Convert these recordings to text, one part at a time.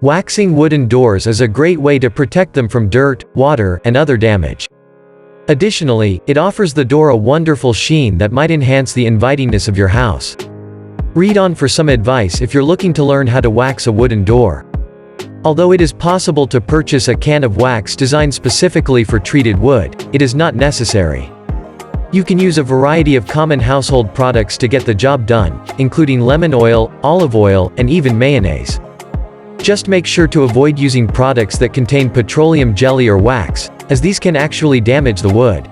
Waxing wooden doors is a great way to protect them from dirt, water, and other damage. Additionally, it offers the door a wonderful sheen that might enhance the invitingness of your house. Read on for some advice if you're looking to learn how to wax a wooden door. Although it is possible to purchase a can of wax designed specifically for treated wood, it is not necessary. You can use a variety of common household products to get the job done, including lemon oil, olive oil, and even mayonnaise. Just make sure to avoid using products that contain petroleum jelly or wax, as these can actually damage the wood.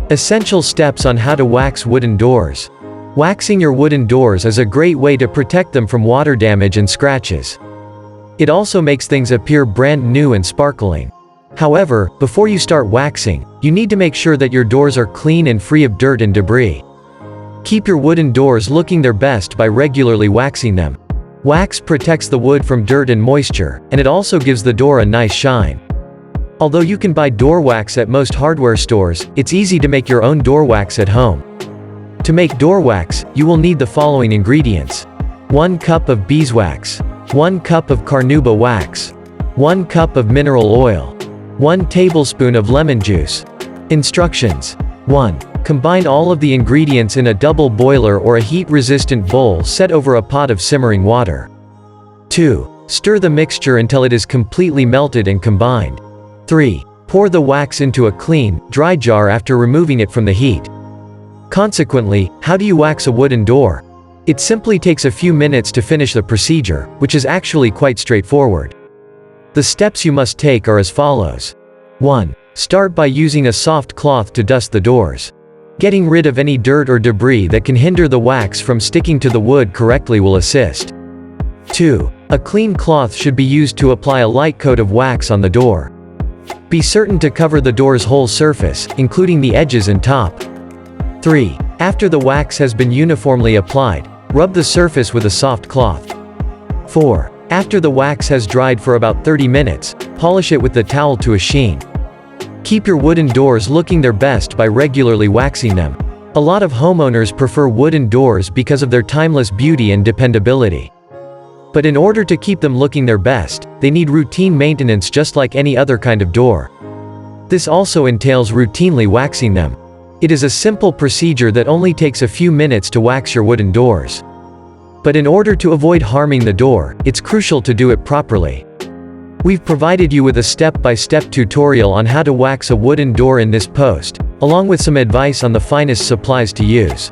Essential steps on how to wax wooden doors. Waxing your wooden doors is a great way to protect them from water damage and scratches. It also makes things appear brand new and sparkling. However, before you start waxing, you need to make sure that your doors are clean and free of dirt and debris. Keep your wooden doors looking their best by regularly waxing them. Wax protects the wood from dirt and moisture, and it also gives the door a nice shine. Although you can buy door wax at most hardware stores, it's easy to make your own door wax at home. To make door wax, you will need the following ingredients: 1 cup of beeswax, 1 cup of carnauba wax, 1 cup of mineral oil, 1 tablespoon of lemon juice. Instructions: 1. Combine all of the ingredients in a double boiler or a heat-resistant bowl set over a pot of simmering water. 2. Stir the mixture until it is completely melted and combined. 3. Pour the wax into a clean, dry jar after removing it from the heat. Consequently, how do you wax a wooden door? It simply takes a few minutes to finish the procedure, which is actually quite straightforward. The steps you must take are as follows. 1. Start by using a soft cloth to dust the doors. Getting rid of any dirt or debris that can hinder the wax from sticking to the wood correctly will assist. 2. A clean cloth should be used to apply a light coat of wax on the door. Be certain to cover the door's whole surface, including the edges and top. 3. After the wax has been uniformly applied, rub the surface with a soft cloth. 4. After the wax has dried for about 30 minutes, polish it with the towel to a sheen. Keep your wooden doors looking their best by regularly waxing them. A lot of homeowners prefer wooden doors because of their timeless beauty and dependability. But in order to keep them looking their best, they need routine maintenance just like any other kind of door. This also entails routinely waxing them. It is a simple procedure that only takes a few minutes to wax your wooden doors. But in order to avoid harming the door, it's crucial to do it properly. We've provided you with a step-by-step tutorial on how to wax a wooden door in this post, along with some advice on the finest supplies to use.